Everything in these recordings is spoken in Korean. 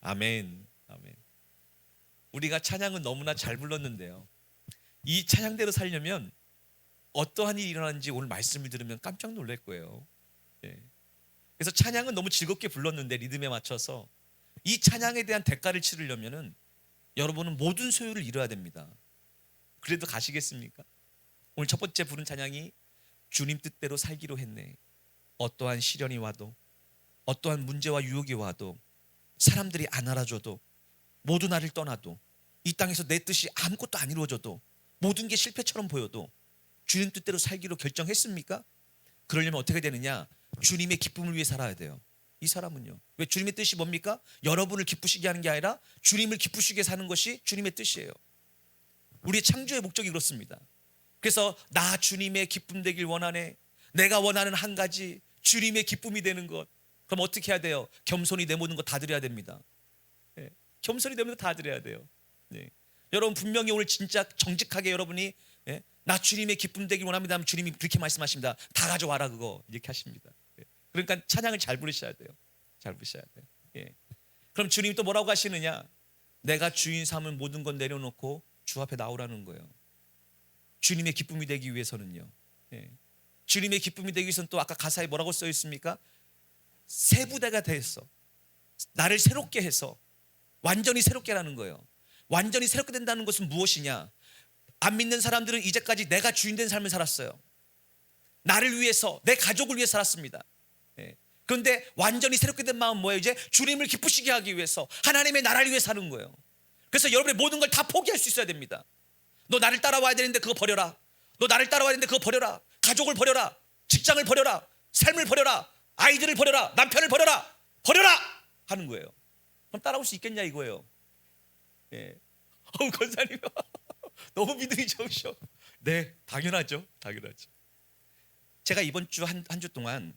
아멘. 아멘. 우리가 찬양은 너무나 잘 불렀는데요, 이 찬양대로 살려면 어떠한 일이 일어나는지 오늘 말씀을 들으면 깜짝 놀랄 거예요. 예. 그래서 찬양은 너무 즐겁게 불렀는데 리듬에 맞춰서 이 찬양에 대한 대가를 치르려면은 여러분은 모든 소유를 잃어야 됩니다. 그래도 가시겠습니까? 오늘 첫 번째 부른 찬양이 주님 뜻대로 살기로 했네. 어떠한 시련이 와도, 어떠한 문제와 유혹이 와도, 사람들이 안 알아줘도, 모두 나를 떠나도, 이 땅에서 내 뜻이 아무것도 안 이루어져도, 모든 게 실패처럼 보여도 주님 뜻대로 살기로 결정했습니까? 그러려면 어떻게 되느냐? 주님의 기쁨을 위해 살아야 돼요. 이 사람은요. 왜? 주님의 뜻이 뭡니까? 여러분을 기쁘시게 하는 게 아니라 주님을 기쁘시게 사는 것이 주님의 뜻이에요. 우리의 창조의 목적이 그렇습니다. 그래서 나 주님의 기쁨 되길 원하네. 내가 원하는 한 가지, 주님의 기쁨이 되는 것. 그럼 어떻게 해야 돼요? 겸손히 내 모든 거 다 드려야 됩니다. 예. 겸손히 내 모든 거 다 드려야 돼요. 예. 여러분 분명히 오늘 진짜 정직하게 여러분이, 예? 나 주님의 기쁨 되길 원합니다 하면 주님이 그렇게 말씀하십니다. 다 가져와라 그거, 이렇게 하십니다. 예. 그러니까 찬양을 잘 부르셔야 돼요. 잘 부르셔야 돼요. 예. 그럼 주님이 또 뭐라고 하시느냐? 내가 주인 삼은 모든 건 내려놓고 주 앞에 나오라는 거예요. 주님의 기쁨이 되기 위해서는요. 예. 주님의 기쁨이 되기 위해서는 또 아까 가사에 뭐라고 써 있습니까? 새 부대가 돼서 나를 새롭게 해서 완전히 새롭게 하는 거예요. 완전히 새롭게 된다는 것은 무엇이냐? 안 믿는 사람들은 이제까지 내가 주인 된 삶을 살았어요. 나를 위해서, 내 가족을 위해 살았습니다. 예. 그런데 완전히 새롭게 된 마음은 뭐예요? 이제 주님을 기쁘시게 하기 위해서, 하나님의 나라를 위해 사는 거예요. 그래서 여러분의 모든 걸 다 포기할 수 있어야 됩니다. 너 나를 따라와야 되는데 그거 버려라. 너 나를 따라와야 되는데 그거 버려라. 가족을 버려라. 직장을 버려라. 삶을 버려라. 아이들을 버려라. 남편을 버려라. 버려라! 하는 거예요. 그럼 따라올 수 있겠냐 이거예요. 예. 권사님 너무 믿음이 좋으셔. 네, 당연하죠. 당연하죠. 제가 이번 주 한 주 동안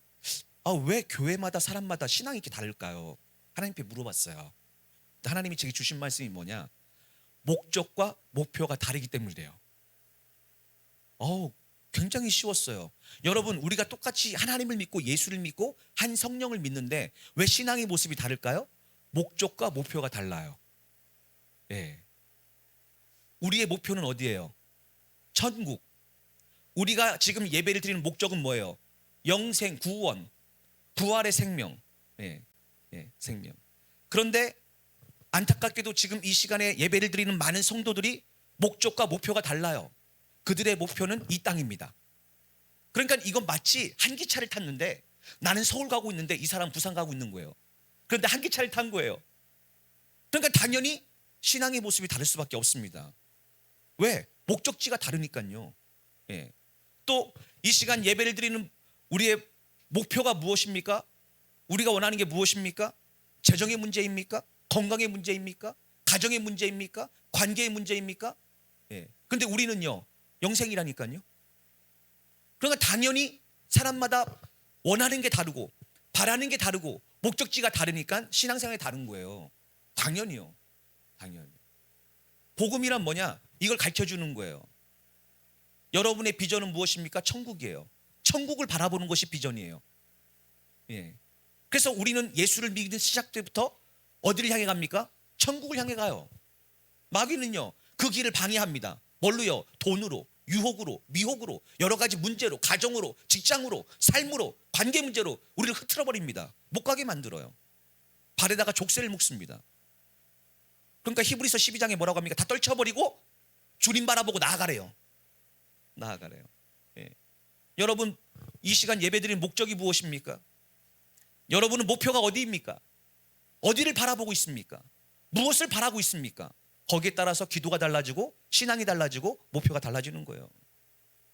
왜 교회마다 사람마다 신앙이 이렇게 다를까요? 하나님께 물어봤어요. 하나님이 제게 주신 말씀이 뭐냐? 목적과 목표가 다르기 때문이래요. 굉장히 쉬웠어요. 여러분, 우리가 똑같이 하나님을 믿고 예수를 믿고 한 성령을 믿는데 왜 신앙의 모습이 다를까요? 목적과 목표가 달라요. 예. 우리의 목표는 어디예요? 천국. 우리가 지금 예배를 드리는 목적은 뭐예요? 영생, 구원, 부활의 생명. 예. 예, 생명. 그런데 안타깝게도 지금 이 시간에 예배를 드리는 많은 성도들이 목적과 목표가 달라요. 그들의 목표는 이 땅입니다. 그러니까 이건 마치 한 기차를 탔는데 나는 서울 가고 있는데 이 사람 부산 가고 있는 거예요. 그런데 한 기차를 탄 거예요. 그러니까 당연히 신앙의 모습이 다를 수밖에 없습니다. 왜? 목적지가 다르니까요. 예. 또 이 시간 예배를 드리는 우리의 목표가 무엇입니까? 우리가 원하는 게 무엇입니까? 재정의 문제입니까? 건강의 문제입니까? 가정의 문제입니까? 관계의 문제입니까? 예. 근데 우리는요, 영생이라니까요. 그러니까 당연히 사람마다 원하는 게 다르고 바라는 게 다르고 목적지가 다르니까 신앙생활이 다른 거예요. 당연히요. 당연히. 복음이란 뭐냐? 이걸 가르쳐 주는 거예요. 여러분의 비전은 무엇입니까? 천국이에요. 천국을 바라보는 것이 비전이에요. 예. 그래서 우리는 예수를 믿는 시작 때부터 어디를 향해 갑니까? 천국을 향해 가요. 마귀는요, 그 길을 방해합니다. 뭘로요? 돈으로, 유혹으로, 미혹으로, 여러 가지 문제로, 가정으로, 직장으로, 삶으로, 관계 문제로 우리를 흐트러 버립니다. 못 가게 만들어요. 발에다가 족쇄를 묶습니다. 그러니까 히브리서 12장에 뭐라고 합니까? 다 떨쳐버리고 주님 바라보고 나아가래요. 나아가래요. 예. 여러분, 이 시간 예배드리는 목적이 무엇입니까? 여러분은 목표가 어디입니까? 어디를 바라보고 있습니까? 무엇을 바라고 있습니까? 거기에 따라서 기도가 달라지고 신앙이 달라지고 목표가 달라지는 거예요.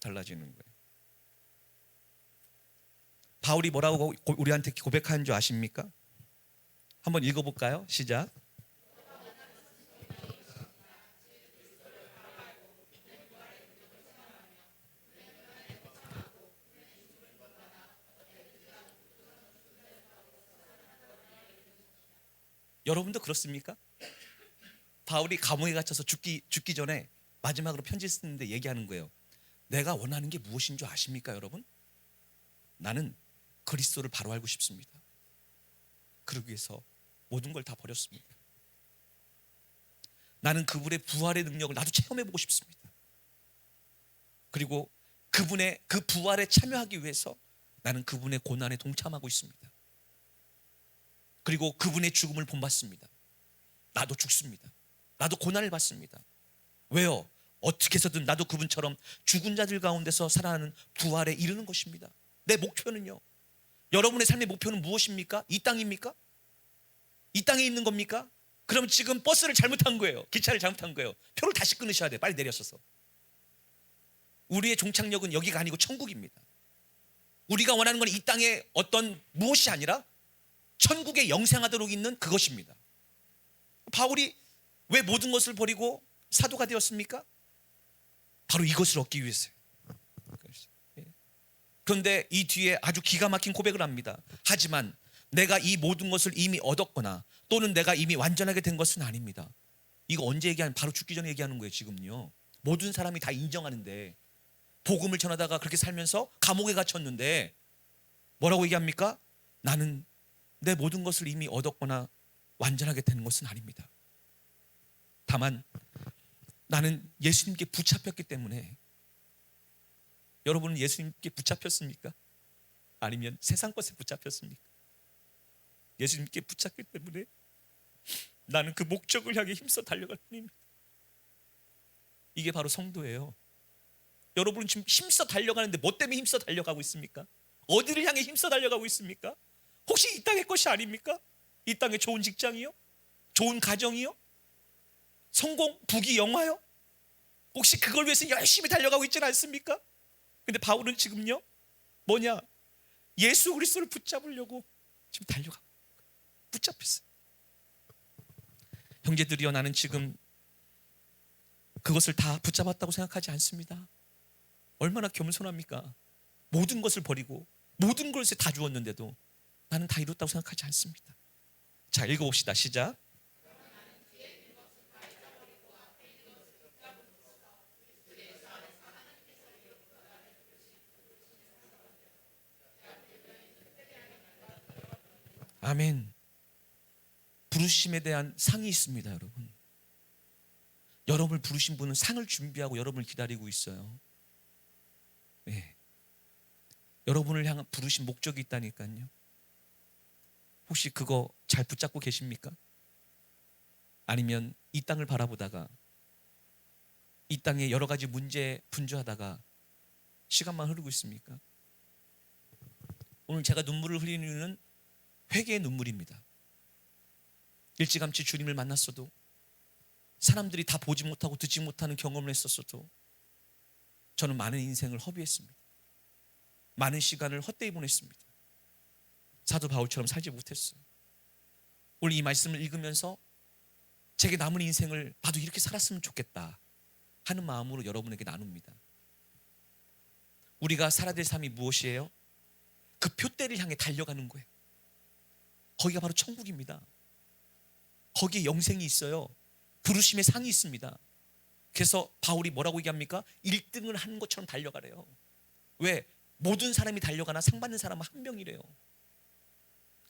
달라지는 거예요. 바울이 뭐라고 우리한테 고백하는 줄 아십니까? 한번 읽어볼까요? 시작. 여러분도 그렇습니까? 바울이 감옥에 갇혀서 죽기 전에 마지막으로 편지 쓰는데 얘기하는 거예요. 내가 원하는 게 무엇인 줄 아십니까, 여러분? 나는 그리스도를 바로 알고 싶습니다. 그러기 위해서 모든 걸 다 버렸습니다. 나는 그분의 부활의 능력을 나도 체험해보고 싶습니다. 그리고 그분의 그 부활에 참여하기 위해서 나는 그분의 고난에 동참하고 있습니다. 그리고 그분의 죽음을 본받습니다. 나도 죽습니다. 나도 고난을 받습니다. 왜요? 어떻게 해서든 나도 그분처럼 죽은 자들 가운데서 살아나는 부활에 이르는 것입니다. 내 목표는요, 여러분의 삶의 목표는 무엇입니까? 이 땅입니까? 이 땅에 있는 겁니까? 그럼 지금 버스를 잘못한 거예요. 기차를 잘못한 거예요. 표를 다시 끊으셔야 돼요. 빨리 내려서서. 우리의 종착역은 여기가 아니고 천국입니다. 우리가 원하는 건 이 땅의 어떤 무엇이 아니라 천국에 영생하도록 있는 그것입니다. 바울이 왜 모든 것을 버리고 사도가 되었습니까? 바로 이것을 얻기 위해서요. 그런데 이 뒤에 아주 기가 막힌 고백을 합니다. 하지만 내가 이 모든 것을 이미 얻었거나 또는 내가 이미 완전하게 된 것은 아닙니다. 이거 언제 얘기하는? 바로 죽기 전에 얘기하는 거예요. 지금요. 모든 사람이 다 인정하는데, 복음을 전하다가 그렇게 살면서 감옥에 갇혔는데 뭐라고 얘기합니까? 나는 내 모든 것을 이미 얻었거나 완전하게 되는 것은 아닙니다. 다만 나는 예수님께 붙잡혔기 때문에. 여러분은 예수님께 붙잡혔습니까? 아니면 세상 것에 붙잡혔습니까? 예수님께 붙잡기 때문에 나는 그 목적을 향해 힘써 달려갈 뿐입니다. 이게 바로 성도예요. 여러분은 지금 힘써 달려가는데 뭐 때문에 힘써 달려가고 있습니까? 어디를 향해 힘써 달려가고 있습니까? 혹시 이 땅의 것이 아닙니까? 이 땅의 좋은 직장이요? 좋은 가정이요? 성공, 부귀, 영화요? 혹시 그걸 위해서 열심히 달려가고 있지는 않습니까? 근데 바울은 지금요, 뭐냐? 예수 그리스도를 붙잡으려고 지금 달려가고 붙잡혔어요. 형제들이여, 나는 지금 그것을 다 붙잡았다고 생각하지 않습니다. 얼마나 겸손합니까? 모든 것을 버리고 모든 것을 다 주었는데도 나는 다 이뤘다고 생각하지 않습니다. 자, 읽어봅시다. 시작. 아멘. 부르심에 대한 상이 있습니다. 여러분, 여러분을 부르신 분은 상을 준비하고 여러분을 기다리고 있어요. 네. 여러분을 향한 부르신 목적이 있다니까요. 혹시 그거 잘 붙잡고 계십니까? 아니면 이 땅을 바라보다가 이 땅에 여러 가지 문제에 분주하다가 시간만 흐르고 있습니까? 오늘 제가 눈물을 흘리는 이유는 회개의 눈물입니다. 일찌감치 주님을 만났어도, 사람들이 다 보지 못하고 듣지 못하는 경험을 했었어도 저는 많은 인생을 허비했습니다. 많은 시간을 헛되이 보냈습니다. 사도 바울처럼 살지 못했어요. 오늘 이 말씀을 읽으면서 제게 남은 인생을 나도 이렇게 살았으면 좋겠다 하는 마음으로 여러분에게 나눕니다. 우리가 살아야 될 삶이 무엇이에요? 그 표대를 향해 달려가는 거예요. 거기가 바로 천국입니다. 거기에 영생이 있어요. 부르심의 상이 있습니다. 그래서 바울이 뭐라고 얘기합니까? 1등을 하는 것처럼 달려가래요. 왜? 모든 사람이 달려가나 상 받는 사람은 한 명이래요.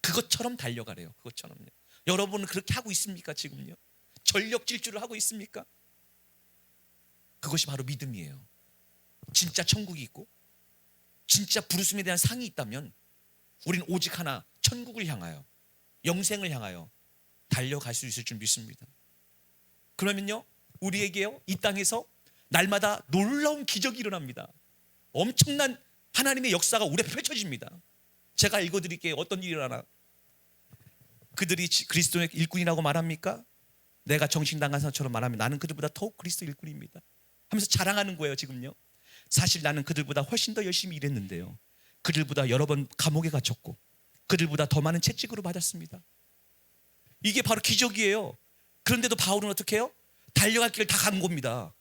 그것처럼 달려가래요. 그것처럼요. 여러분은 그렇게 하고 있습니까? 지금요? 전력 질주를 하고 있습니까? 그것이 바로 믿음이에요. 진짜 천국이 있고 진짜 부르심에 대한 상이 있다면 우리는 오직 하나, 천국을 향하여, 영생을 향하여 달려갈 수 있을 줄 믿습니다. 그러면요, 우리에게요, 이 땅에서 날마다 놀라운 기적이 일어납니다. 엄청난 하나님의 역사가 우리 앞에 펼쳐집니다. 제가 읽어드릴게요. 어떤 일이 일어나나. 그들이 그리스도의 일꾼이라고 말합니까? 내가 정신당한 사람처럼 말하면 나는 그들보다 더욱 그리스도 일꾼입니다 하면서 자랑하는 거예요. 지금요, 사실 나는 그들보다 훨씬 더 열심히 일했는데요, 그들보다 여러 번 감옥에 갇혔고 그들보다 더 많은 채찍으로 받았습니다. 이게 바로 기적이에요. 그런데도 바울은 어떻게 해요? 달려갈 길을 다 간 겁니다.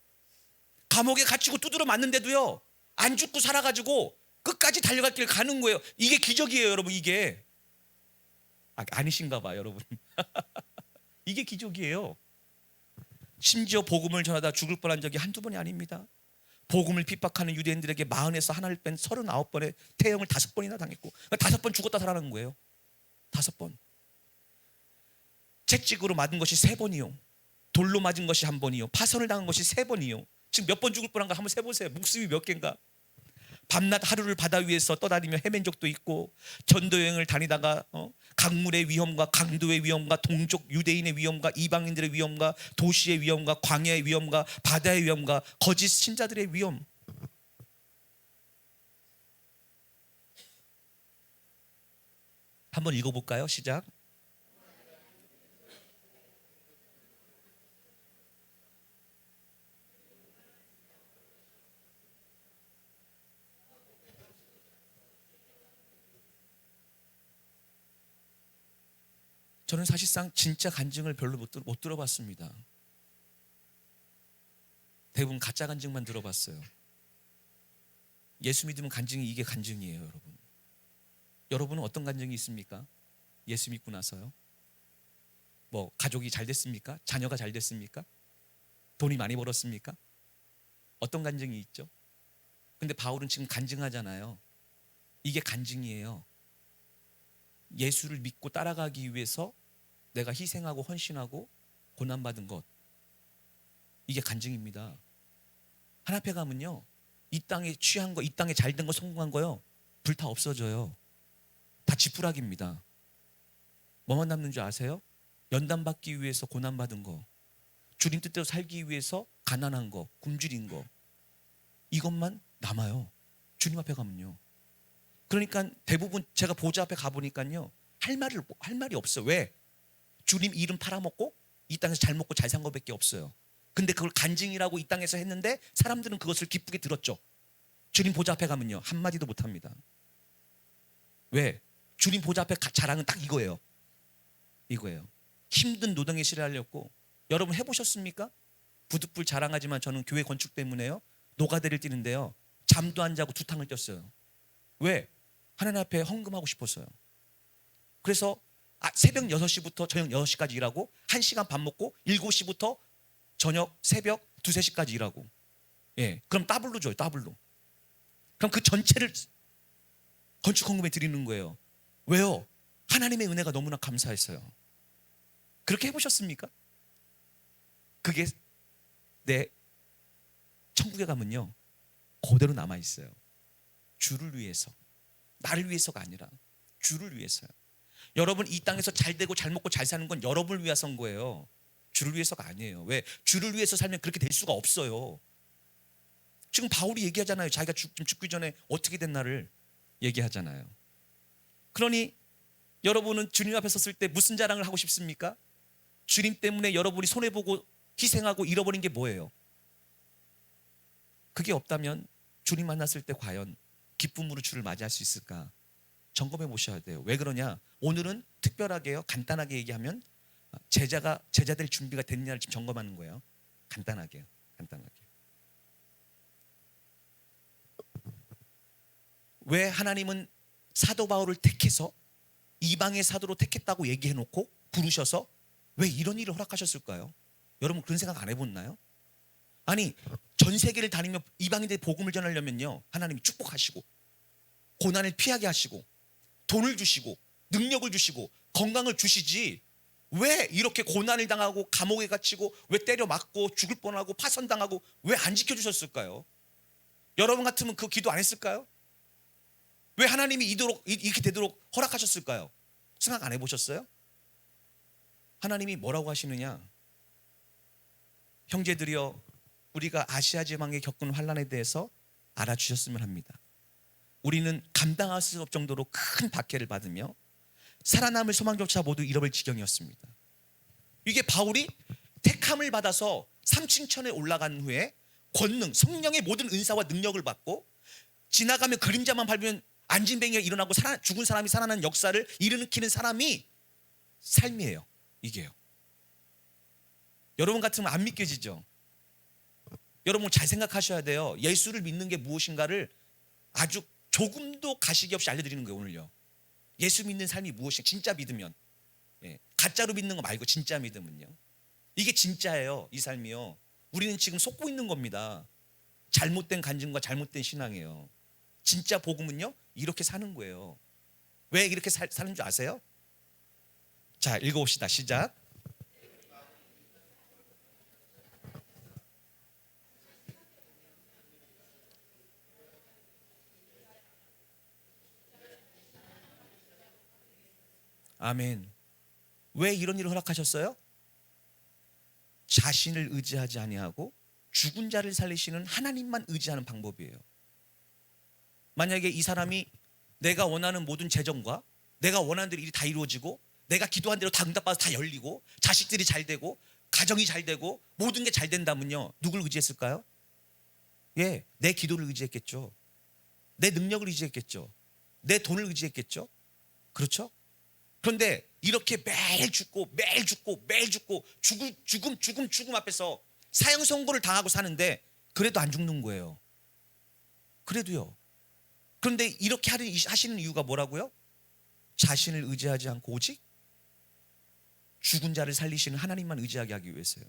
감옥에 갇히고 두드려 맞는데도요, 안 죽고 살아가지고 끝까지 달려갈 길을 가는 거예요. 이게 기적이에요. 여러분, 이게 아니신가 봐 여러분. 이게 기적이에요. 심지어 복음을 전하다 죽을 뻔한 적이 한두 번이 아닙니다. 복음을 핍박하는 유대인들에게 40에서 하나를 뺀 39번의 태형을 5번이나 당했고, 5번 죽었다 살아난 거예요. 5번. 채찍으로 맞은 것이 3번이요. 돌로 맞은 것이 한 번이요, 파선을 당한 것이 세 번이요. 지금 몇 번 죽을 뻔한가 한번 세보세요. 목숨이 몇 개인가. 밤낮 하루를 바다 위에서 떠다니며 헤맨 적도 있고, 전도 여행을 다니다가 강물의 위험과 강도의 위험과 동족 유대인의 위험과 이방인들의 위험과 도시의 위험과 광야의 위험과 바다의 위험과 거짓 신자들의 위험. 한번 읽어볼까요? 시작. 저는 사실상 진짜 간증을 별로 못 들어봤습니다. 대부분 가짜 간증만 들어봤어요. 예수 믿으면 간증이 이게 간증이에요, 여러분. 여러분은 어떤 간증이 있습니까? 예수 믿고 나서요. 뭐 가족이 잘 됐습니까? 자녀가 잘 됐습니까? 돈이 많이 벌었습니까? 어떤 간증이 있죠? 근데 바울은 지금 간증하잖아요. 이게 간증이에요. 예수를 믿고 따라가기 위해서 내가 희생하고 헌신하고 고난받은 것, 이게 간증입니다. 하나님 앞에 가면요, 이 땅에 취한 거, 이 땅에 잘된 거, 성공한 거요, 불타 없어져요. 다 지푸라기입니다. 뭐만 남는 줄 아세요? 연단받기 위해서 고난받은 거, 주님 뜻대로 살기 위해서 가난한 거, 굶주린 거, 이것만 남아요. 주님 앞에 가면요. 그러니까 대부분 제가 보좌 앞에 가보니까요, 할 말이 없어요. 왜? 주님 이름 팔아먹고 이 땅에서 잘 먹고 잘 산 거밖에 없어요. 근데 그걸 간증이라고 이 땅에서 했는데 사람들은 그것을 기쁘게 들었죠. 주님 보좌 앞에 가면요, 한마디도 못합니다. 왜? 주님 보좌 앞에 자랑은 딱 이거예요. 힘든 노동의 실을 하려고. 여러분 해보셨습니까? 부득불 자랑하지만 저는 교회 건축 때문에요, 노가다를 뛰는데요, 잠도 안 자고 두 탕을 뛰었어요. 왜? 하나님 앞에 헌금하고 싶었어요. 그래서 새벽 6시부터 저녁 6시까지 일하고 1시간 밥 먹고 7시부터 저녁 새벽 2, 3시까지 일하고. 그럼 더블로 줘요. 더블로. 그럼 그 전체를 건축 헌금에 드리는 거예요. 왜요? 하나님의 은혜가 너무나 감사했어요. 그렇게 해보셨습니까? 그게 내 천국에 가면요, 그대로 남아있어요. 주를 위해서, 나를 위해서가 아니라 주를 위해서요. 여러분 이 땅에서 잘 되고 잘 먹고 잘 사는 건 여러분을 위해서인 거예요. 주를 위해서가 아니에요. 왜? 주를 위해서 살면 그렇게 될 수가 없어요. 지금 바울이 얘기하잖아요. 자기가 죽기 전에 어떻게 됐나를 얘기하잖아요. 그러니 여러분은 주님 앞에 섰을 때 무슨 자랑을 하고 싶습니까? 주님 때문에 여러분이 손해보고 희생하고 잃어버린 게 뭐예요? 그게 없다면 주님 만났을 때 과연 기쁨으로 주를 맞이할 수 있을까? 점검해 보셔야 돼요. 왜 그러냐? 오늘은 특별하게요, 간단하게 얘기하면 제자될 준비가 됐냐를 지금 점검하는 거예요. 간단하게. 왜 하나님은 사도 바울을 택해서 이방의 사도로 택했다고 얘기해 놓고 부르셔서 왜 이런 일을 허락하셨을까요? 여러분 그런 생각 안 해봤나요? 아니, 전 세계를 다니며 이방인들의 복음을 전하려면요, 하나님이 축복하시고 고난을 피하게 하시고 돈을 주시고 능력을 주시고 건강을 주시지, 왜 이렇게 고난을 당하고 감옥에 갇히고 왜 때려 맞고 죽을 뻔하고 파선당하고 왜 안 지켜주셨을까요? 여러분 같으면 그 기도 안 했을까요? 왜 하나님이 이렇게 되도록 허락하셨을까요? 생각 안 해보셨어요? 하나님이 뭐라고 하시느냐? 형제들이여, 우리가 아시아 지방에 겪은 환난에 대해서 알아주셨으면 합니다. 우리는 감당할 수 없을 정도로 큰 박해를 받으며 살아남을 소망조차 모두 잃어버릴 지경이었습니다. 이게 바울이 택함을 받아서 삼층천에 올라간 후에 권능, 성령의 모든 은사와 능력을 받고 지나가면 그림자만 밟으면 안진뱅이가 일어나고 죽은 사람이 살아나는 역사를 일으키는 사람이 삶이에요. 이게요. 여러분 같으면 안 믿겨지죠? 여러분 잘 생각하셔야 돼요. 예수를 믿는 게 무엇인가를 아주 조금도 가식이 없이 알려드리는 거예요, 오늘요. 예수 믿는 삶이 무엇인가, 진짜 믿으면. 가짜로 믿는 거 말고 진짜 믿으면요. 이게 진짜예요, 이 삶이요. 우리는 지금 속고 있는 겁니다. 잘못된 간증과 잘못된 신앙이에요. 진짜 복음은요, 이렇게 사는 거예요. 왜 이렇게 사는 줄 아세요? 자, 읽어봅시다. 시작. 아멘. 왜 이런 일을 허락하셨어요? 자신을 의지하지 아니하고 죽은 자를 살리시는 하나님만 의지하는 방법이에요. 만약에 이 사람이 내가 원하는 모든 재정과 내가 원하는 대로 일이 다 이루어지고 내가 기도한 대로 다 응답받아서 다 열리고 자식들이 잘 되고 가정이 잘 되고 모든 게 잘 된다면요, 누굴 의지했을까요? 예, 내 기도를 의지했겠죠. 내 능력을 의지했겠죠. 내 돈을 의지했겠죠. 그렇죠? 그런데 이렇게 매일 죽고 매일 죽고 매일 죽고 죽음 앞에서 사형 선고를 당하고 사는데 그래도 안 죽는 거예요. 그래도요. 그런데 이렇게 하시는 이유가 뭐라고요? 자신을 의지하지 않고 오직 죽은 자를 살리시는 하나님만 의지하게 하기 위해서요.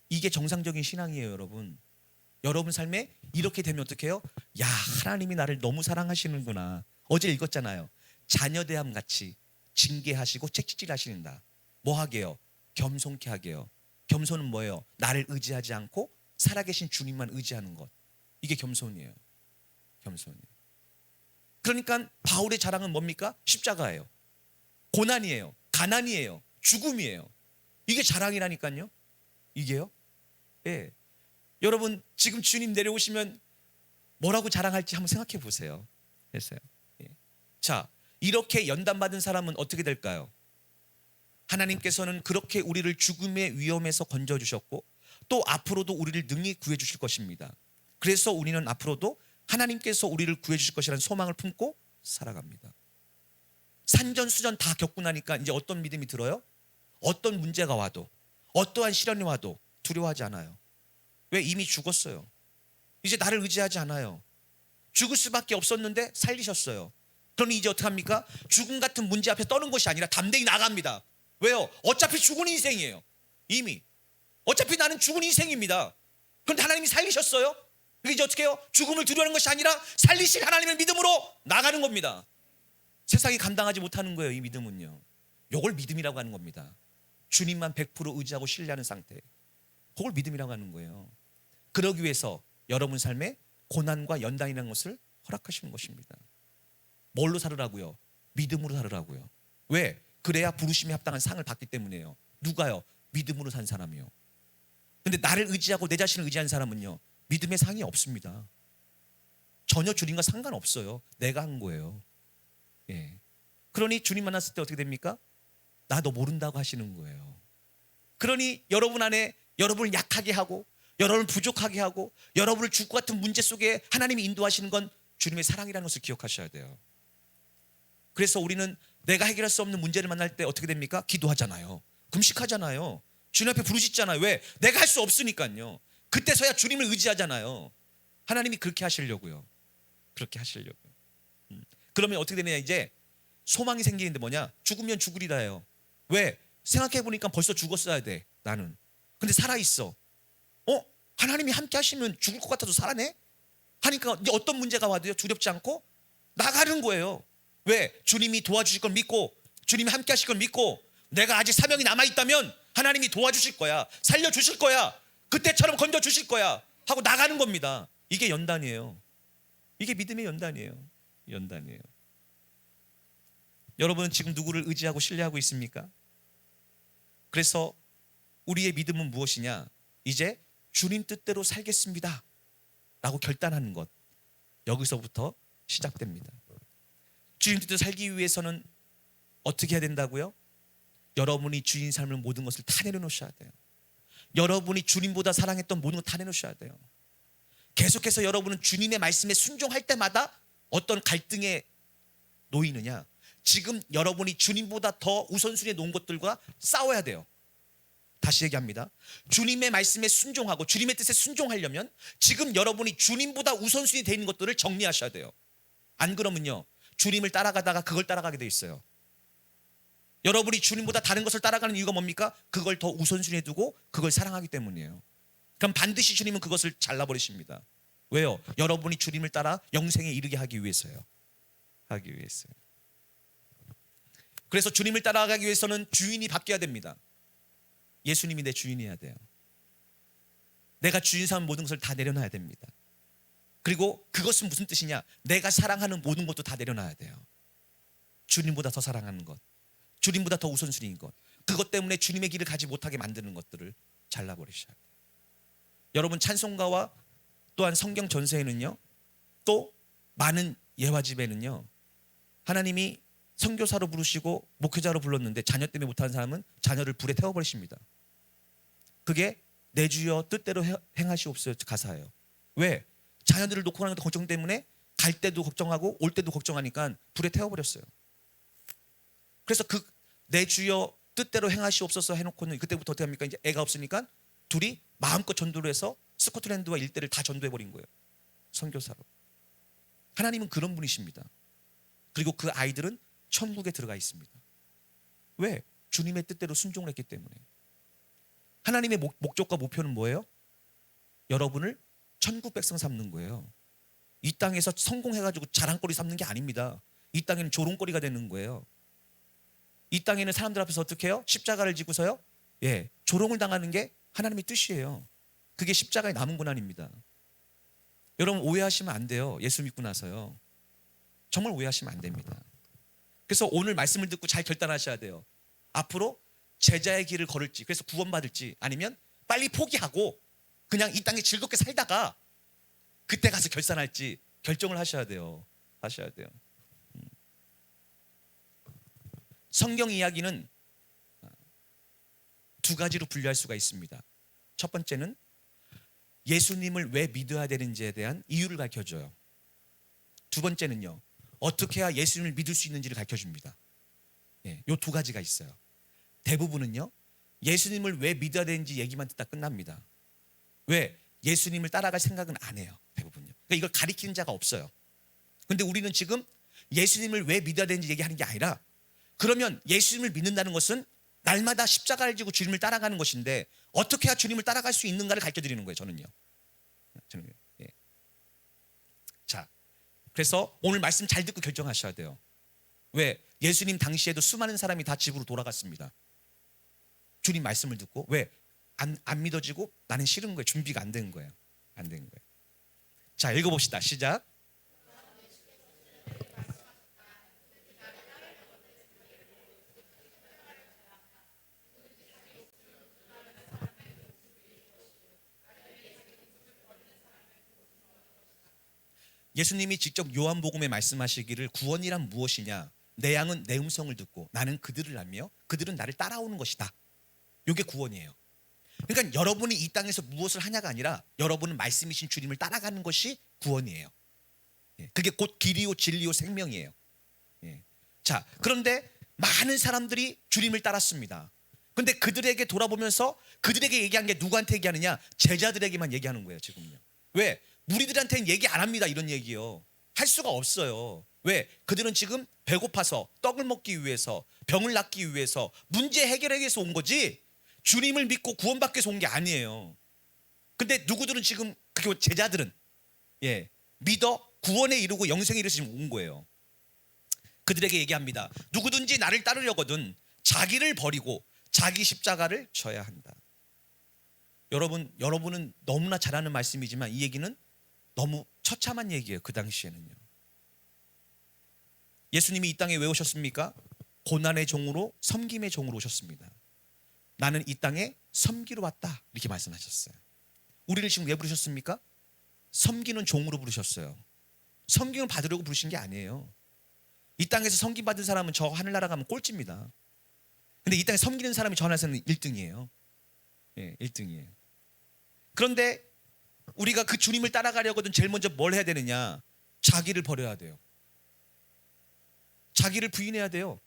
이게 정상적인 신앙이에요, 여러분. 여러분 삶에 이렇게 되면 어떻게 해요? 야, 하나님이 나를 너무 사랑하시는구나. 어제 읽었잖아요. 자녀 대함 같이 징계하시고 책찍질 하시는다. 뭐 하게요? 겸손케 하게요. 겸손은 뭐예요? 나를 의지하지 않고 살아계신 주님만 의지하는 것. 이게 겸손이에요. 겸손이에요. 그러니까 바울의 자랑은 뭡니까? 십자가예요. 고난이에요. 가난이에요. 죽음이에요. 이게 자랑이라니까요. 이게요. 예. 여러분 지금 주님 내려오시면 뭐라고 자랑할지 한번 생각해 보세요. 됐어요. 예. 자, 이렇게 연단받은 사람은 어떻게 될까요? 하나님께서는 그렇게 우리를 죽음의 위험에서 건져주셨고 또 앞으로도 우리를 능히 구해주실 것입니다. 그래서 우리는 앞으로도 하나님께서 우리를 구해주실 것이라는 소망을 품고 살아갑니다. 산전수전 다 겪고 나니까 이제 어떤 믿음이 들어요? 어떤 문제가 와도 어떠한 시련이 와도 두려워하지 않아요. 왜? 이미 죽었어요. 이제 나를 의지하지 않아요. 죽을 수밖에 없었는데 살리셨어요. 그러니 이제 어떻게 합니까? 죽음 같은 문제 앞에 떠는 것이 아니라 담대히 나갑니다. 왜요? 어차피 죽은 인생이에요. 이미 어차피 나는 죽은 인생입니다. 그런데 하나님이 살리셨어요. 그게 이제 어떻게 해요? 죽음을 두려워하는 것이 아니라 살리실 하나님의 믿음으로 나가는 겁니다. 세상이 감당하지 못하는 거예요. 이 믿음은요. 이걸 믿음이라고 하는 겁니다. 주님만 100% 의지하고 신뢰하는 상태. 그걸 믿음이라고 하는 거예요. 그러기 위해서 여러분 삶에 고난과 연단이라는 것을 허락하시는 것입니다. 뭘로 살으라고요? 믿음으로 살으라고요. 왜? 그래야 부르심에 합당한 상을 받기 때문이에요. 누가요? 믿음으로 산 사람이요. 근데 나를 의지하고 내 자신을 의지한 사람은요, 믿음의 상이 없습니다. 전혀 주님과 상관없어요. 내가 한 거예요. 예. 그러니 주님 만났을 때 어떻게 됩니까? 나 너 모른다고 하시는 거예요. 그러니 여러분 안에 여러분을 약하게 하고 여러분을 부족하게 하고 여러분을 죽고 같은 문제 속에 하나님이 인도하시는 건 주님의 사랑이라는 것을 기억하셔야 돼요. 그래서 우리는 내가 해결할 수 없는 문제를 만날 때 어떻게 됩니까? 기도하잖아요. 금식하잖아요. 주님 앞에 부르짖잖아요. 왜? 내가 할 수 없으니까요. 그때서야 주님을 의지하잖아요. 하나님이 그렇게 하시려고요. 그렇게 하시려고요. 그러면 어떻게 되느냐, 이제 소망이 생기는데 뭐냐? 죽으면 죽으리라예요. 왜? 생각해보니까 벌써 죽었어야 돼, 나는. 근데 살아있어. 하나님이 함께 하시면 죽을 것 같아도 살아내? 하니까 이제 어떤 문제가 와도요, 두렵지 않고 나가는 거예요. 왜? 주님이 도와주실 걸 믿고 주님이 함께 하실 걸 믿고 내가 아직 사명이 남아있다면 하나님이 도와주실 거야. 살려주실 거야. 그때처럼 건져주실 거야 하고 나가는 겁니다. 이게 연단이에요. 이게 믿음의 연단이에요. 연단이에요. 여러분은 지금 누구를 의지하고 신뢰하고 있습니까? 그래서 우리의 믿음은 무엇이냐? 이제 주님 뜻대로 살겠습니다 라고 결단하는 것, 여기서부터 시작됩니다. 주님 뜻대로 살기 위해서는 어떻게 해야 된다고요? 여러분이 주인 삶을 모든 것을 다 내려놓으셔야 돼요. 여러분이 주님보다 사랑했던 모든 것 다 내놓으셔야 돼요. 계속해서 여러분은 주님의 말씀에 순종할 때마다 어떤 갈등에 놓이느냐? 지금 여러분이 주님보다 더 우선순위에 놓은 것들과 싸워야 돼요. 다시 얘기합니다. 주님의 말씀에 순종하고 주님의 뜻에 순종하려면 지금 여러분이 주님보다 우선순위 되어 있는 것들을 정리하셔야 돼요. 안 그러면요, 주님을 따라가다가 그걸 따라가게 돼 있어요. 여러분이 주님보다 다른 것을 따라가는 이유가 뭡니까? 그걸 더 우선순위에 두고 그걸 사랑하기 때문이에요. 그럼 반드시 주님은 그것을 잘라버리십니다. 왜요? 여러분이 주님을 따라 영생에 이르게 하기 위해서요. 하기 위해서요. 그래서 주님을 따라가기 위해서는 주인이 바뀌어야 됩니다. 예수님이 내 주인이어야 돼요. 내가 주인 삼은 모든 것을 다 내려놔야 됩니다. 그리고 그것은 무슨 뜻이냐? 내가 사랑하는 모든 것도 다 내려놔야 돼요. 주님보다 더 사랑하는 것, 주님보다 더 우선순위인 것, 그것 때문에 주님의 길을 가지 못하게 만드는 것들을 잘라버리셔야 돼요. 여러분, 찬송가와 또한 성경 전세에는요, 또 많은 예화집에는요, 하나님이 선교사로 부르시고 목회자로 불렀는데 자녀 때문에 못하는 사람은 자녀를 불에 태워버리십니다. 그게 내 주여 뜻대로 행하시옵소서 가사예요. 왜? 자녀들을 놓고 가는 걱정 때문에 갈 때도 걱정하고 올 때도 걱정하니까 불에 태워버렸어요. 그래서 그 내 주여 뜻대로 행하시옵소서 해놓고는 그때부터 어떻게 합니까? 이제 애가 없으니까 둘이 마음껏 전도를 해서 스코틀랜드와 일대를 다 전도해버린 거예요. 선교사로. 하나님은 그런 분이십니다. 그리고 그 아이들은 천국에 들어가 있습니다. 왜? 주님의 뜻대로 순종을 했기 때문에. 하나님의 목적과 목표는 뭐예요? 여러분을 천국 백성 삼는 거예요. 이 땅에서 성공해가지고 자랑거리 삼는 게 아닙니다. 이 땅에는 조롱거리가 되는 거예요. 이 땅에는 사람들 앞에서 어떻게 해요? 십자가를 지고서요, 조롱을 당하는 게 하나님의 뜻이에요. 그게 십자가의 남은 고난입니다. 여러분, 오해하시면 안 돼요. 예수 믿고 나서요. 정말 오해하시면 안 됩니다. 그래서 오늘 말씀을 듣고 잘 결단하셔야 돼요. 앞으로 제자의 길을 걸을지, 그래서 구원받을지, 아니면 빨리 포기하고 그냥 이 땅에 즐겁게 살다가 그때 가서 결산할지 결정을 하셔야 돼요. 하셔야 돼요. 성경 이야기는 두 가지로 분류할 수가 있습니다. 첫 번째는 예수님을 왜 믿어야 되는지에 대한 이유를 가르쳐줘요. 두 번째는요, 어떻게 해야 예수님을 믿을 수 있는지를 가르쳐줍니다. 이 두 가지가 있어요. 대부분은요, 예수님을 왜 믿어야 되는지 얘기만 듣다 끝납니다. 왜? 예수님을 따라갈 생각은 안 해요. 대부분요. 그러니까 이걸 가리키는 자가 없어요. 근데 우리는 지금 예수님을 왜 믿어야 되는지 얘기하는 게 아니라, 그러면 예수님을 믿는다는 것은 날마다 십자가를 지고 주님을 따라가는 것인데 어떻게 해야 주님을 따라갈 수 있는가를 가르쳐드리는 거예요. 저는요. 자, 그래서 오늘 말씀 잘 듣고 결정하셔야 돼요. 왜? 예수님 당시에도 수많은 사람이 다 집으로 돌아갔습니다. 주님 말씀을 듣고. 왜? 안 믿어지고 나는 싫은 거예요. 준비가 안 된 거예요. 안 된 거예요. 자, 읽어봅시다. 시작. 예수님이 직접 요한복음에 말씀하시기를 구원이란 무엇이냐? 내 양은 내 음성을 듣고 나는 그들을 알며 그들은 나를 따라오는 것이다. 이게 구원이에요. 그러니까 여러분이 이 땅에서 무엇을 하냐가 아니라 여러분은 말씀이신 주님을 따라가는 것이 구원이에요. 그게 곧 길이요 진리요 생명이에요. 자, 그런데 많은 사람들이 주님을 따랐습니다. 그런데 그들에게 돌아보면서 그들에게 얘기한 게 누구한테 얘기하느냐? 제자들에게만 얘기하는 거예요. 지금요. 왜? 무리들한테는 얘기 안 합니다. 이런 얘기요. 할 수가 없어요. 왜? 그들은 지금 배고파서 떡을 먹기 위해서, 병을 낫기 위해서, 문제 해결하기 위해서 온 거지 주님을 믿고 구원받기 위해서 온 게 아니에요. 근데 누구들은 지금, 그게 제자들은 믿어 구원에 이르고 영생에 이르러 지금 온 거예요. 그들에게 얘기합니다. 누구든지 나를 따르려거든 자기를 버리고 자기 십자가를 져야 한다. 여러분은 너무나 잘 아는 말씀이지만 이 얘기는 너무 처참한 얘기예요. 그 당시에는요. 예수님이 이 땅에 왜 오셨습니까? 고난의 종으로, 섬김의 종으로 오셨습니다. 나는 이 땅에 섬기러 왔다, 이렇게 말씀하셨어요. 우리를 지금 왜 부르셨습니까? 섬기는 종으로 부르셨어요. 섬김을 받으려고 부르신 게 아니에요. 이 땅에서 섬김 받은 사람은 저 하늘나라 가면 꼴찌입니다. 근데 이 땅에 섬기는 사람이 저 하늘에서는 1등이에요. 1등이에요. 그런데 우리가 그 주님을 따라가려거든 제일 먼저 뭘 해야 되느냐? 자기를 버려야 돼요. 자기를 부인해야 돼요.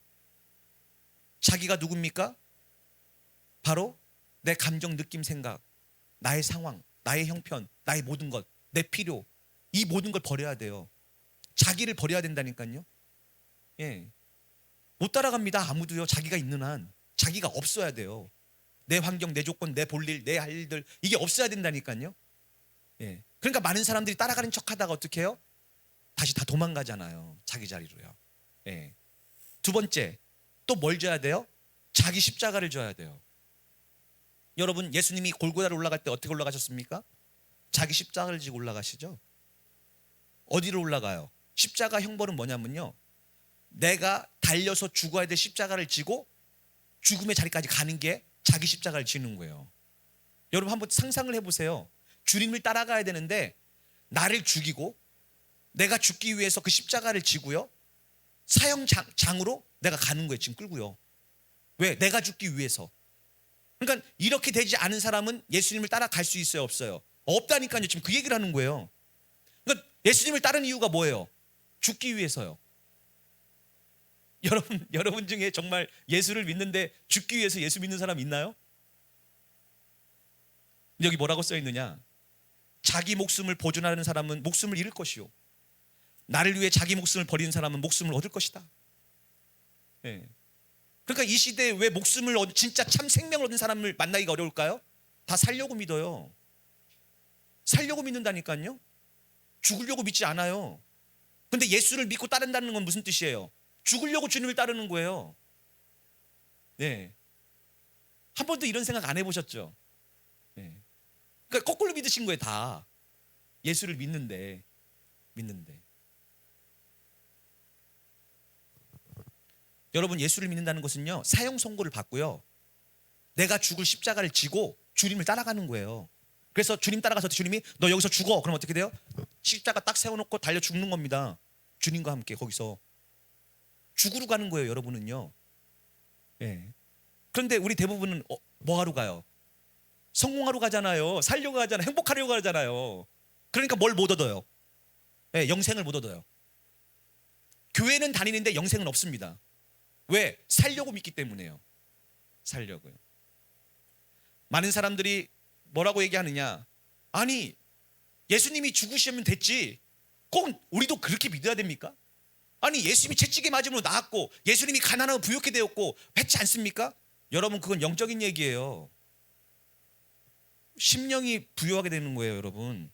자기가 누굽니까? 바로 내 감정, 느낌, 생각, 나의 상황, 나의 형편, 나의 모든 것, 내 필요, 이 모든 걸 버려야 돼요. 자기를 버려야 된다니까요. 못 따라갑니다. 아무도요. 자기가 있는 한. 자기가 없어야 돼요. 내 환경, 내 조건, 내 볼일, 내 할 일들, 이게 없어야 된다니까요. 그러니까 많은 사람들이 따라가는 척하다가 어떻게 해요? 다시 다 도망가잖아요. 자기 자리로요. 두 번째, 또 뭘 져야 돼요? 자기 십자가를 져야 돼요. 여러분, 예수님이 골고다를 올라갈 때 어떻게 올라가셨습니까? 자기 십자가를 지고 올라가시죠. 어디로 올라가요? 십자가 형벌은 뭐냐면요, 내가 달려서 죽어야 될 십자가를 지고 죽음의 자리까지 가는 게 자기 십자가를 지는 거예요. 여러분 한번 상상을 해보세요. 주님을 따라가야 되는데 나를 죽이고 내가 죽기 위해서 그 십자가를 지고요, 사형장으로 내가 가는 거예요. 지금 끌고요. 왜? 내가 죽기 위해서. 그러니까 이렇게 되지 않은 사람은 예수님을 따라갈 수 있어요, 없어요? 없다니까요. 지금 그 얘기를 하는 거예요. 그러니까 예수님을 따르는 이유가 뭐예요? 죽기 위해서요. 여러분 중에 정말 예수를 믿는데 죽기 위해서 예수 믿는 사람 있나요? 여기 뭐라고 써 있느냐? 자기 목숨을 보존하는 사람은 목숨을 잃을 것이요, 나를 위해 자기 목숨을 버리는 사람은 목숨을 얻을 것이다. 네. 그러니까 이 시대에 왜 진짜 참 생명을 얻는 사람을 만나기가 어려울까요? 다 살려고 믿어요. 살려고 믿는다니까요. 죽으려고 믿지 않아요. 근데 예수를 믿고 따른다는 건 무슨 뜻이에요? 죽으려고 주님을 따르는 거예요. 네. 한 번도 이런 생각 안 해보셨죠? 네. 그러니까 거꾸로 믿으신 거예요, 다. 예수를 믿는데. 여러분, 예수를 믿는다는 것은요, 사형 선고를 받고요, 내가 죽을 십자가를 지고 주님을 따라가는 거예요. 그래서 주님 따라가서 주님이 너 여기서 죽어. 그럼 어떻게 돼요? 십자가 딱 세워놓고 달려 죽는 겁니다. 주님과 함께 거기서 죽으러 가는 거예요, 여러분은요. 예. 그런데 우리 대부분은 뭐 하러 가요? 성공하러 가잖아요. 살려고 가잖아요. 행복하려고 가잖아요. 그러니까 뭘 못 얻어요? 예, 영생을 못 얻어요. 교회는 다니는데 영생은 없습니다. 왜? 살려고 믿기 때문에요. 살려고요. 많은 사람들이 뭐라고 얘기하느냐? 아니, 예수님이 죽으시면 됐지, 꼭 우리도 그렇게 믿어야 됩니까? 아니, 예수님이 채찍에 맞음으로 나았고 예수님이 가난하고 부욕해 되었고 했지 않습니까? 여러분, 그건 영적인 얘기예요. 심령이 부유하게 되는 거예요, 여러분.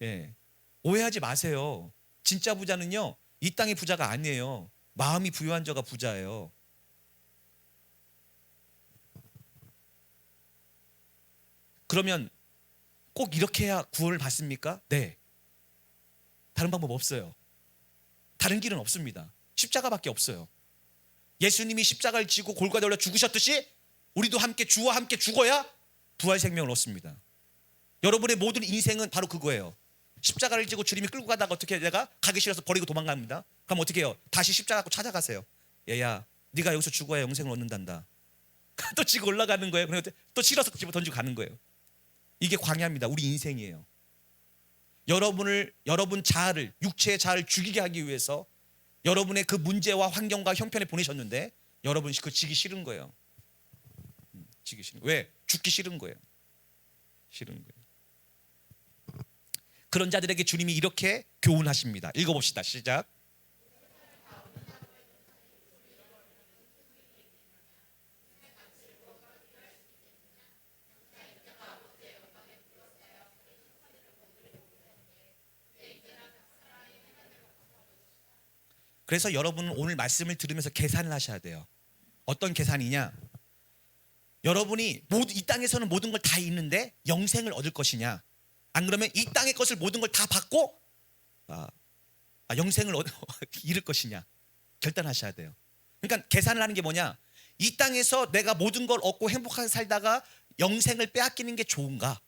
예. 오해하지 마세요. 진짜 부자는요, 이 땅의 부자가 아니에요. 마음이 부유한 자가 부자예요. 그러면 꼭 이렇게 해야 구원을 받습니까? 네. 다른 방법 없어요. 다른 길은 없습니다. 십자가밖에 없어요. 예수님이 십자가를 지고 골고다에 올라 죽으셨듯이 우리도 함께 주와 함께 죽어야 부활 생명을 얻습니다. 여러분의 모든 인생은 바로 그거예요. 십자가를 지고 주님이 끌고 가다가 어떻게 내가 가기 싫어서 버리고 도망갑니다. 그럼 어떻게 해요? 다시 십자가 갖고 찾아가세요. 얘야, 네가 여기서 죽어야 영생을 얻는단다. 또 지고 올라가는 거예요. 그리고 또 싫어서 집어 던지고 가는 거예요. 이게 광야입니다. 우리 인생이에요. 여러분 자아를, 육체의 자아를 죽이게 하기 위해서 여러분의 그 문제와 환경과 형편에 보내셨는데 여러분이 그거 지기 싫은 거예요. 지기 싫은 거예요. 왜? 죽기 싫은 거예요. 싫은 거예요. 그런 자들에게 주님이 이렇게 교훈하십니다. 읽어봅시다. 시작. 그래서 여러분은 오늘 말씀을 들으면서 계산을 하셔야 돼요. 어떤 계산이냐? 여러분이 이 땅에서는 모든 걸 다 잃는데 영생을 얻을 것이냐, 안 그러면 이 땅의 것을 모든 걸 다 받고 영생을 잃을 것이냐, 결단하셔야 돼요. 그러니까 계산을 하는 게 뭐냐? 이 땅에서 내가 모든 걸 얻고 행복하게 살다가 영생을 빼앗기는 게 좋은가,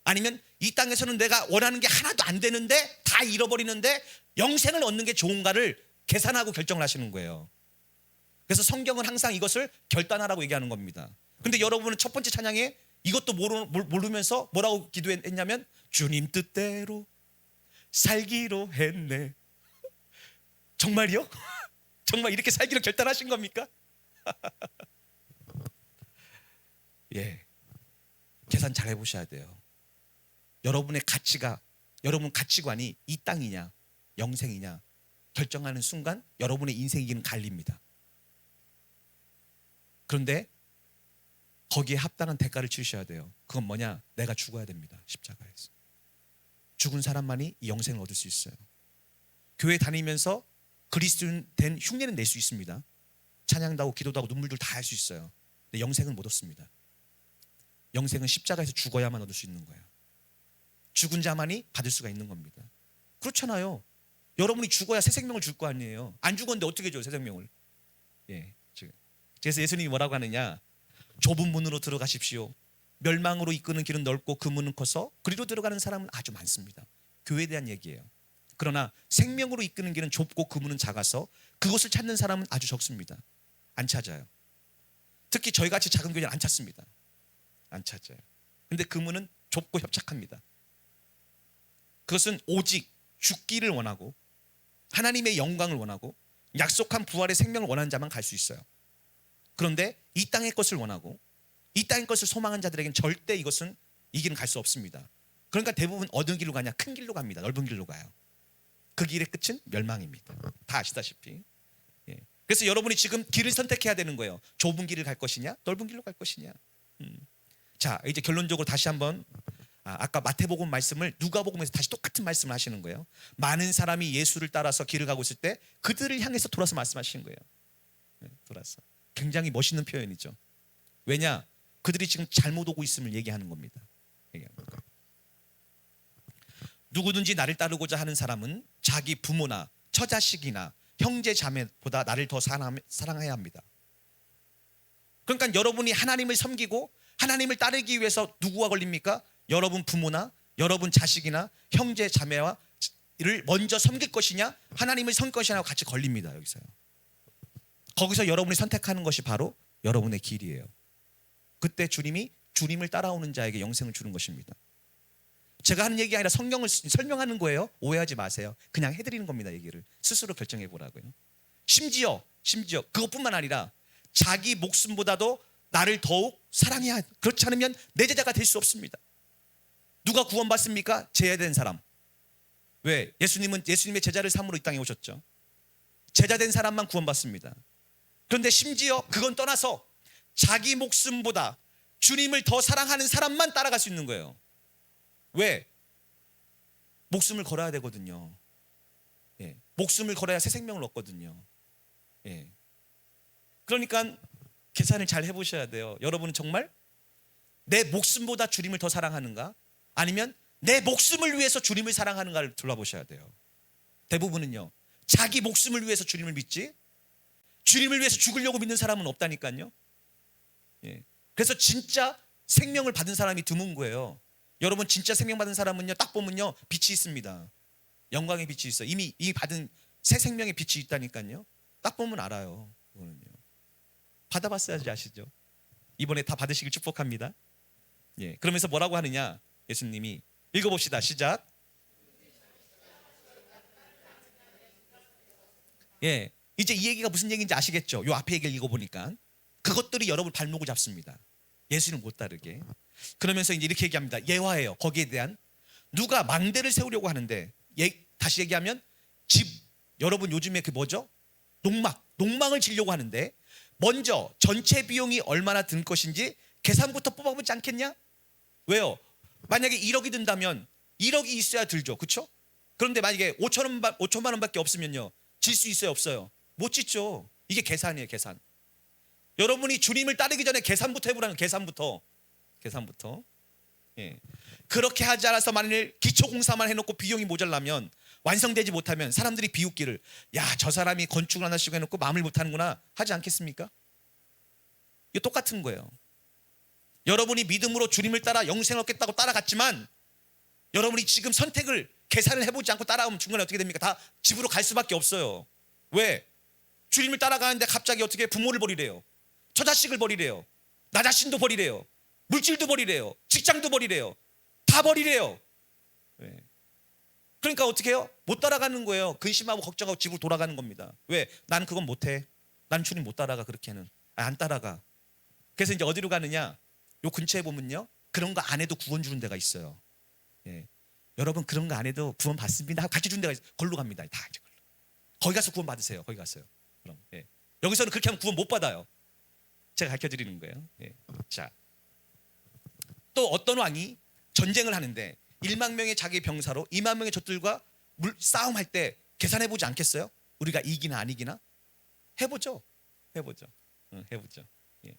아니면 이 땅에서는 내가 원하는 게 하나도 안 되는데 다 잃어버리는데 영생을 얻는 게 좋은가를 계산하고 결정을 하시는 거예요. 그래서 성경은 항상 이것을 결단하라고 얘기하는 겁니다. 근데 여러분은 첫 번째 찬양에 이것도 모르면서 뭐라고 기도했냐면 주님 뜻대로 살기로 했네. 정말이요? 정말 이렇게 살기로 결단하신 겁니까? 예, 계산 잘 해보셔야 돼요. 여러분 가치관이 이 땅이냐 영생이냐 결정하는 순간 여러분의 인생의 길은 갈립니다. 그런데 거기에 합당한 대가를 치르셔야 돼요. 그건 뭐냐? 내가 죽어야 됩니다. 십자가에서. 죽은 사람만이 이 영생을 얻을 수 있어요. 교회 다니면서 그리스도인 된 흉내는 낼 수 있습니다. 찬양도 하고 기도도 하고 눈물들 다 할 수 있어요. 근데 영생은 못 얻습니다. 영생은 십자가에서 죽어야만 얻을 수 있는 거예요. 죽은 자만이 받을 수가 있는 겁니다. 그렇잖아요. 여러분이 죽어야 새 생명을 줄 거 아니에요. 안 죽었는데 어떻게 줘요, 새 생명을? 예, 지금. 그래서 예수님이 뭐라고 하느냐? 좁은 문으로 들어가십시오. 멸망으로 이끄는 길은 넓고 그 문은 커서 그리로 들어가는 사람은 아주 많습니다. 교회에 대한 얘기예요. 그러나 생명으로 이끄는 길은 좁고 그 문은 작아서 그것을 찾는 사람은 아주 적습니다. 안 찾아요. 특히 저희같이 작은 교회는 안 찾습니다. 안 찾아요. 근데 그 문은 좁고 협착합니다. 그것은 오직 죽기를 원하고 하나님의 영광을 원하고 약속한 부활의 생명을 원하는 자만 갈 수 있어요. 그런데 이 땅의 것을 원하고 이 땅의 것을 소망한 자들에게는 절대 이것은 이 길은 갈 수 없습니다. 그러니까 대부분 어느 길로 가냐? 큰 길로 갑니다. 넓은 길로 가요. 그 길의 끝은 멸망입니다. 다 아시다시피. 예. 그래서 여러분이 지금 길을 선택해야 되는 거예요. 좁은 길을 갈 것이냐? 넓은 길로 갈 것이냐? 자, 이제 결론적으로 다시 한번 아까 마태복음 말씀을 누가복음에서 다시 똑같은 말씀을 하시는 거예요. 많은 사람이 예수를 따라서 길을 가고 있을 때 그들을 향해서 돌아서 말씀하시는 거예요. 네, 돌아서. 굉장히 멋있는 표현이죠. 왜냐? 그들이 지금 잘못 오고 있음을 얘기하는 겁니다. 누구든지 나를 따르고자 하는 사람은 자기 부모나 처자식이나 형제 자매보다 나를 더 사랑해야 합니다. 그러니까 여러분이 하나님을 섬기고 하나님을 따르기 위해서 누구와 걸립니까? 여러분 부모나 여러분 자식이나 형제 자매와를 먼저 섬길 것이냐 하나님을 섬길 것이냐와 같이 걸립니다. 여기서요. 거기서 여러분이 선택하는 것이 바로 여러분의 길이에요. 그때 주님이 주님을 따라오는 자에게 영생을 주는 것입니다. 제가 하는 얘기가 아니라 성경을 설명하는 거예요. 오해하지 마세요. 그냥 해드리는 겁니다. 얘기를 스스로 결정해 보라고요. 심지어 그것뿐만 아니라 자기 목숨보다도 나를 더욱 사랑해야, 그렇지 않으면 내 제자가 될 수 없습니다. 누가 구원받습니까? 제자된 사람. 왜? 예수님은 예수님의 제자를 삼으로 이 땅에 오셨죠. 제자된 사람만 구원받습니다. 그런데 심지어 그건 떠나서 자기 목숨보다 주님을 더 사랑하는 사람만 따라갈 수 있는 거예요. 왜? 목숨을 걸어야 되거든요. 예. 목숨을 걸어야 새 생명을 얻거든요. 예. 그러니까 계산을 잘 해보셔야 돼요. 여러분은 정말 내 목숨보다 주님을 더 사랑하는가? 아니면 내 목숨을 위해서 주님을 사랑하는가를 돌아보셔야 돼요. 대부분은요, 자기 목숨을 위해서 주님을 믿지 주님을 위해서 죽으려고 믿는 사람은 없다니까요. 예. 그래서 진짜 생명을 받은 사람이 드문 거예요. 여러분 진짜 생명 받은 사람은요, 딱 보면요 빛이 있습니다. 영광의 빛이 있어. 이미 받은 새 생명의 빛이 있다니까요. 딱 보면 알아요. 그거는요. 받아봤어야지 아시죠? 이번에 다 받으시길 축복합니다. 예. 그러면서 뭐라고 하느냐? 예수님이 읽어봅시다. 시작. 예. 이제 이 얘기가 무슨 얘기인지 아시겠죠? 요 앞에 얘기를 읽어보니까 그것들이 여러분 발목을 잡습니다. 예수를 못 따르게. 그러면서 이제 이렇게 얘기합니다. 예화예요. 거기에 대한 누가 망대를 세우려고 하는데, 다시 얘기하면 여러분 요즘에 그 뭐죠? 농망을 지려고 하는데 먼저 전체 비용이 얼마나 들 것인지 계산부터 뽑아보지 않겠냐? 왜요? 만약에 1억이 든다면 1억이 있어야 들죠. 그렇죠? 그런데 만약에 5천만 원밖에 없으면요, 질 수 있어요? 없어요? 못 짓죠. 이게 계산이에요. 계산. 여러분이 주님을 따르기 전에 계산부터 해보라는, 계산부터. 예. 그렇게 하지 않아서 만일 기초공사만 해놓고 비용이 모자라면, 완성되지 못하면 사람들이 비웃기를, 야, 저 사람이 건축을 하나씩 해놓고 마음을 못하는구나 하지 않겠습니까? 이게 똑같은 거예요. 여러분이 믿음으로 주님을 따라 영생을 얻겠다고 따라갔지만 여러분이 지금 선택을 계산을 해보지 않고 따라오면 중간에 어떻게 됩니까? 다 집으로 갈 수밖에 없어요. 왜? 주님을 따라가는데 갑자기 어떻게 부모를 버리래요, 처자식을 버리래요, 나 자신도 버리래요, 물질도 버리래요, 직장도 버리래요, 다 버리래요. 왜? 그러니까 어떻게 해요? 못 따라가는 거예요. 근심하고 걱정하고 집으로 돌아가는 겁니다. 왜? 나는 그건 못해. 난 주님 못 따라가. 그렇게는 안 따라가. 그래서 이제 어디로 가느냐? 요 근처에 보면요, 그런 거 안 해도 구원 주는 데가 있어요. 예. 여러분 그런 거 안 해도 구원 받습니다. 같이 주는 데가 있어요. 걸로 갑니다. 다 이제 걸로. 거기 가서 구원 받으세요. 거기 가서요. 그럼 예. 여기서는 그렇게 하면 구원 못 받아요. 제가 가르쳐 드리는 거예요. 예. 자, 또 어떤 왕이 전쟁을 하는데 1만 명의 자기 병사로 2만 명의 적들과 싸움할 때 계산해 보지 않겠어요? 우리가 이기나 안 이기나? 해보죠. 해보죠. 예.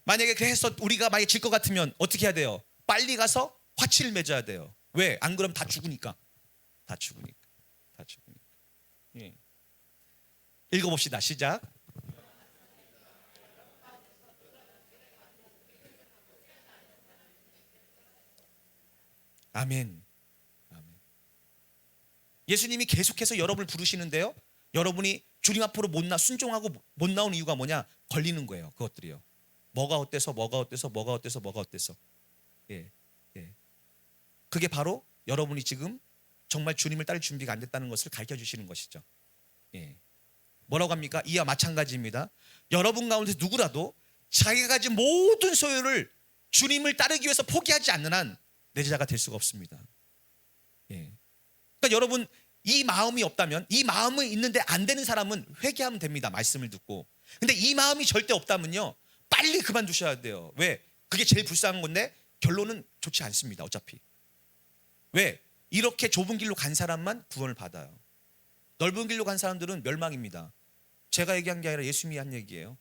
만약에 그래서 우리가 만약에 질 것 같으면 어떻게 해야 돼요? 빨리 가서 화치를 맺어야 돼요. 왜? 안 그러면 다 죽으니까. 읽어봅시다. 시작. 아멘. 아멘. 예수님이 계속해서 여러분을 부르시는데요, 여러분이 주님 앞으로 순종하고 못 나온 이유가 뭐냐? 걸리는 거예요. 그것들이요. 뭐가 어때서 뭐가 어때서 뭐가 어때서 뭐가 어때서. 예, 예. 그게 바로 여러분이 지금 정말 주님을 따를 준비가 안 됐다는 것을 가르쳐 주시는 것이죠. 예. 뭐라고 합니까? 이와 마찬가지입니다. 여러분 가운데 누구라도 자기가 가진 모든 소유를 주님을 따르기 위해서 포기하지 않는 한 내 제자가 될 수가 없습니다. 예. 그러니까 여러분, 이 마음이 없다면, 이 마음이 있는데 안 되는 사람은 회개하면 됩니다. 말씀을 듣고. 근데 이 마음이 절대 없다면요, 빨리 그만두셔야 돼요. 왜? 그게 제일 불쌍한 건데 결론은 좋지 않습니다. 어차피. 왜? 이렇게 좁은 길로 간 사람만 구원을 받아요. 넓은 길로 간 사람들은 멸망입니다. 제가 얘기한 게 아니라 예수님이 한 얘기예요.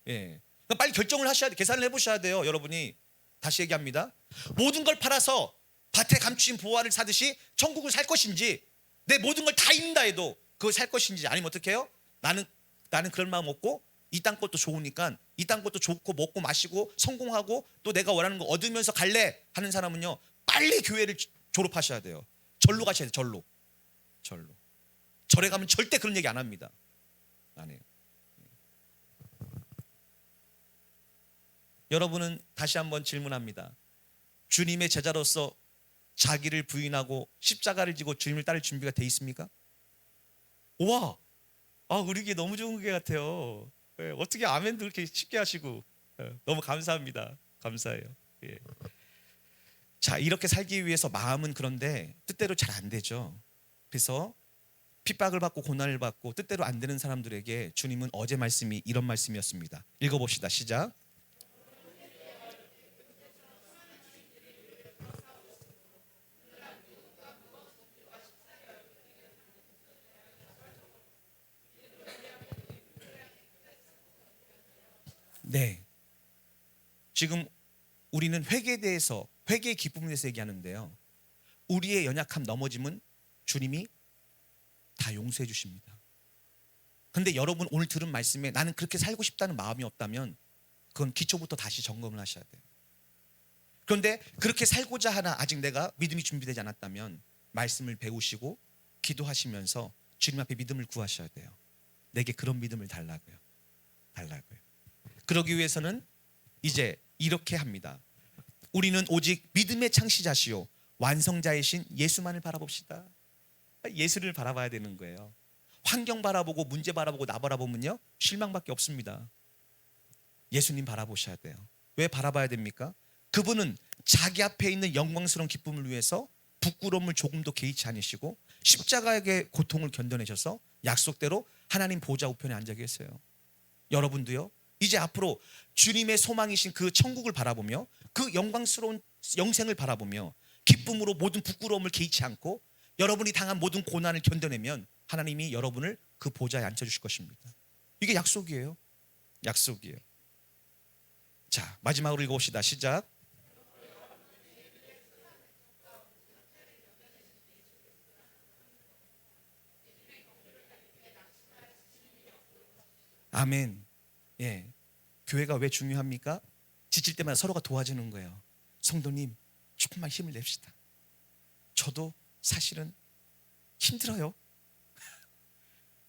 예. 그러니까 빨리 결정을 하셔야 돼요. 계산을 해보셔야 돼요. 여러분이. 다시 얘기합니다. 모든 걸 팔아서 밭에 감추인 보화를 사듯이 천국을 살 것인지, 내 모든 걸 다 잃는다 해도 그걸 살 것인지, 아니면 어떻게 해요? 나는 그런 마음 없고 이 땅 것도 좋으니까 이 땅 것도 좋고 먹고 마시고 성공하고 또 내가 원하는 거 얻으면서 갈래 하는 사람은요, 빨리 교회를 졸업하셔야 돼요. 절로 가셔야 돼요. 절로. 절에 가면 절대 그런 얘기 안 합니다. 안 해요. 여러분은 다시 한번 질문합니다. 주님의 제자로서 자기를 부인하고 십자가를 지고 주님을 따를 준비가 돼 있습니까? 와, 우리 게 너무 좋은 게 같아요. 예, 어떻게 아멘도 그렇게 쉽게 하시고, 너무 감사합니다. 감사해요. 예. 자, 이렇게 살기 위해서 마음은 그런데 뜻대로 잘 안 되죠. 그래서 핍박을 받고 고난을 받고 뜻대로 안 되는 사람들에게 주님은 어제 말씀이 이런 말씀이었습니다. 읽어봅시다. 시작. 네. 지금 우리는 회개에 대해서, 회개의 기쁨에 대해서 얘기하는데요, 우리의 연약함, 넘어짐은 주님이 다 용서해 주십니다. 그런데 여러분, 오늘 들은 말씀에 나는 그렇게 살고 싶다는 마음이 없다면 그건 기초부터 다시 점검을 하셔야 돼요. 그런데 그렇게 살고자 하나 아직 내가 믿음이 준비되지 않았다면 말씀을 배우시고 기도하시면서 주님 앞에 믿음을 구하셔야 돼요. 내게 그런 믿음을 달라고요. 그러기 위해서는 이제 이렇게 합니다. 우리는 오직 믿음의 창시자시요 완성자이신 예수만을 바라봅시다. 예수를 바라봐야 되는 거예요. 환경 바라보고 문제 바라보고 나 바라보면요, 실망밖에 없습니다. 예수님 바라보셔야 돼요. 왜 바라봐야 됩니까? 그분은 자기 앞에 있는 영광스러운 기쁨을 위해서 부끄러움을 조금도 개의치 않으시고 십자가의 고통을 견뎌내셔서 약속대로 하나님 보좌 우편에 앉아 계세요. 여러분도요, 이제 앞으로 주님의 소망이신 그 천국을 바라보며 그 영광스러운 영생을 바라보며 기쁨으로 모든 부끄러움을 개의치 않고 여러분이 당한 모든 고난을 견뎌내면 하나님이 여러분을 그 보좌에 앉혀주실 것입니다. 이게 약속이에요. 약속이에요. 자, 마지막으로 읽어봅시다. 시작. 아멘. 예. 교회가 왜 중요합니까? 지칠 때마다 서로가 도와주는 거예요. 성도님, 조금만 힘을 냅시다. 저도 사실은 힘들어요.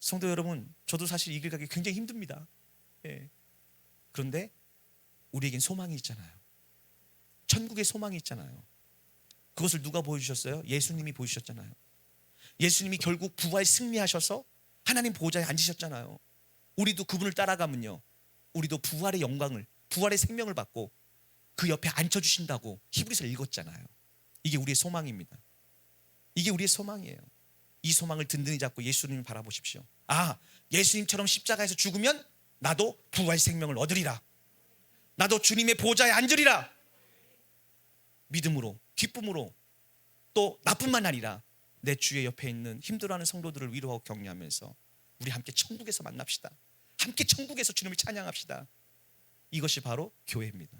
성도 여러분, 저도 사실 이 길 가기 굉장히 힘듭니다. 예. 그런데 우리에겐 소망이 있잖아요. 천국의 소망이 있잖아요. 그것을 누가 보여주셨어요? 예수님이 보여주셨잖아요. 예수님이 결국 부활 승리하셔서 하나님 보좌에 앉으셨잖아요. 우리도 그분을 따라가면요, 우리도 부활의 영광을, 부활의 생명을 받고 그 옆에 앉혀주신다고 히브리서 읽었잖아요. 이게 우리의 소망입니다. 이게 우리의 소망이에요. 이 소망을 든든히 잡고 예수님을 바라보십시오. 예수님처럼 십자가에서 죽으면 나도 부활 생명을 얻으리라. 나도 주님의 보좌에 앉으리라. 믿음으로, 기쁨으로, 또 나뿐만 아니라 내 주의 옆에 있는 힘들어하는 성도들을 위로하고 격려하면서 우리 함께 천국에서 만납시다. 함께 천국에서 주님을 찬양합시다. 이것이 바로 교회입니다.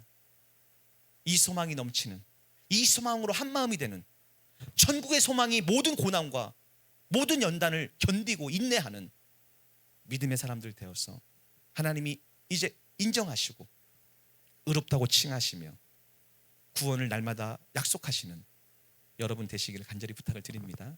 이 소망이 넘치는, 이 소망으로 한 마음이 되는, 천국의 소망이 모든 고난과 모든 연단을 견디고 인내하는 믿음의 사람들 되어서 하나님이 이제 인정하시고 의롭다고 칭하시며 구원을 날마다 약속하시는 여러분 되시기를 간절히 부탁을 드립니다.